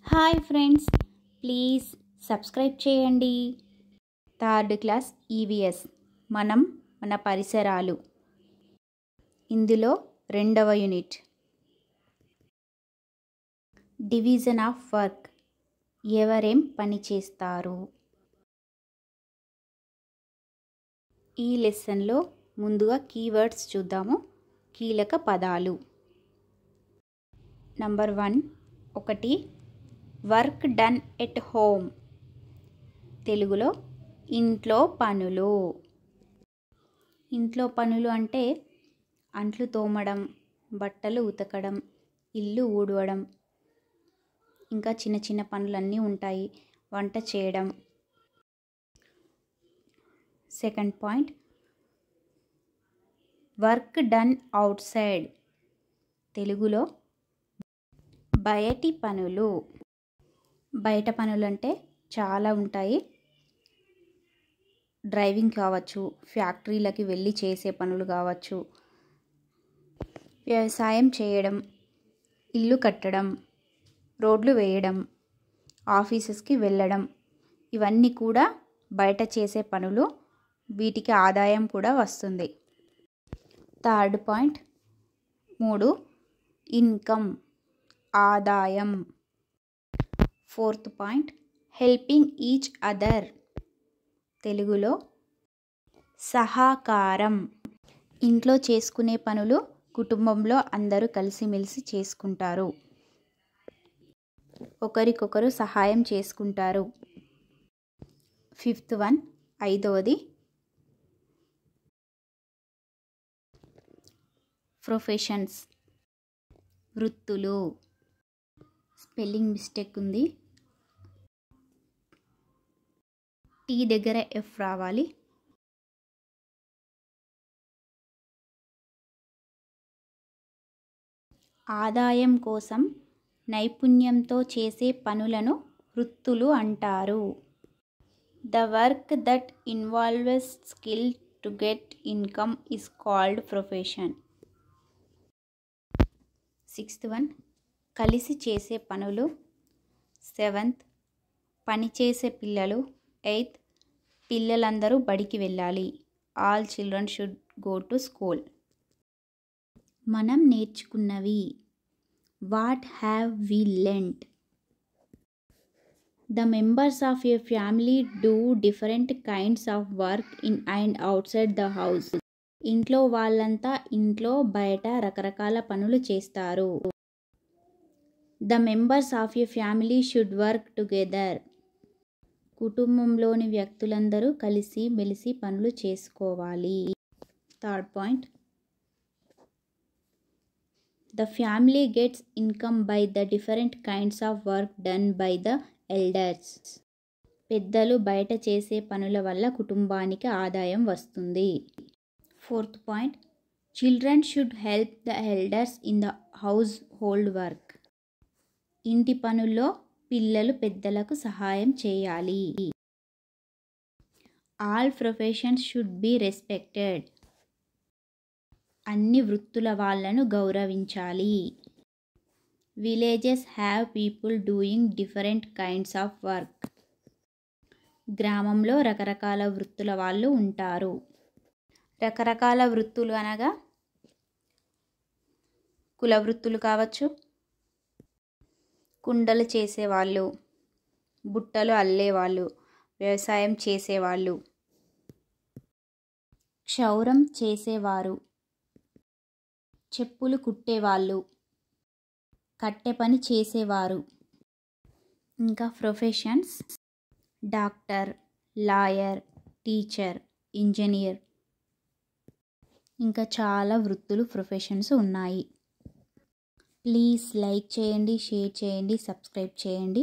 Hi friends, please subscribe చేయండి. Third class EVS మన పరిసరాలు. ఇందులో 2వ యూనిట్ డివిజన్ ఆఫ్ వర్క్. ఎవరేం పని చేస్తారు? ఈ లెసన్లో ముందుగా కీవర్డ్స్ చూద్దాము. కీలక పదాలు. Number 1 work done at home. తెలుగులో ఇంట్లో పనులు. ఇంట్లో పనులు అంటే అంట్లు తోమడం, బట్టలు ఉతకడం, ఇల్లు ఊడవడం, ఇంకా చిన్న చిన్న పనులన్నీ ఉంటాయి. వంట చేయడం. Second point work done out side. తెలుగులో బయటి పనులు. బయట పనులు అంటే చాలా ఉంటాయి. డ్రైవింగ్ కావచ్చు, ఫ్యాక్టరీలకి వెళ్ళి చేసే పనులు కావచ్చు, వ్యవసాయం చేయడం, ఇల్లు కట్టడం, రోడ్లు వేయడం, ఆఫీసెస్కి వెళ్ళడం, ఇవన్నీ కూడా బయట చేసే పనులు. వీటికి ఆదాయం కూడా వస్తుంది. థర్డ్ పాయింట్ 3 ఇన్కమ్, ఆదాయం. Fourth point helping each other. తెలుగులో సహకారం. ఇంట్లో చేసుకునే పనులు కుటుంబంలో అందరూ కలిసిమెలిసి చేసుకుంటారు. ఒకరికొకరు సహాయం చేసుకుంటారు. ఫిఫ్త్ 5వది ప్రొఫెషన్స్, వృత్తులు. స్పెల్లింగ్ మిస్టేక్ ఉంది. టీ దగ్గర ఎఫ్ రావాలి. ఆదాయం కోసం నైపుణ్యంతో చేసే పనులను వృత్తులు అంటారు. The work that involves skill to get income is called profession. Sixth కలిసి చేసే పనులు. సెవెంత్ పనిచేసే పిల్లలు. ఎయిత్ పిల్లలందరూ బడికి వెళ్ళాలి. All children should go to school. మనం నేర్చుకున్నవి. What have we learned? The members of a family do different kinds of work in and outside the house. ఇంట్లో వాళ్ళంతా ఇంట్లో బయట రకరకాల పనులు చేస్తారు. The members of a family should work together. కుటుంబంలోని వ్యక్తులందరూ కలిసి మెలిసి పనులు చేసుకోవాలి. Third point the family gets income by the different kinds of work done by the elders. పెద్దలు బయట చేసే పనుల వల్ల కుటుంబానికి ఆదాయం వస్తుంది. Fourth point children should help the elders in the house hold work. ఇంటి పనుల్లో పిల్లలు పెద్దలకు సహాయం చేయాలి. All professions should be respected. అన్ని వృత్తుల వాళ్ళను గౌరవించాలి. Villages have people doing different kinds of work. గ్రామంలో రకరకాల వృత్తుల వాళ్ళు ఉంటారు. రకరకాల వృత్తులు అనగా కుల వృత్తులు కావచ్చు, కుండలు చేసేవాళ్ళు, బుట్టలు అల్లేవాళ్ళు, వ్యవసాయం చేసేవాళ్ళు, క్షౌరం చేసేవారు, చెప్పులు కుట్టేవాళ్ళు, కట్టె పని చేసేవారు. ఇంకా professions doctor, lawyer, teacher, engineer, ఇంకా చాలా వృత్తులు ప్రొఫెషన్స్ ఉన్నాయి. ప్లీజ్ లైక్ చేయండి, షేర్ చేయండి, సబ్స్క్రైబ్ చేయండి.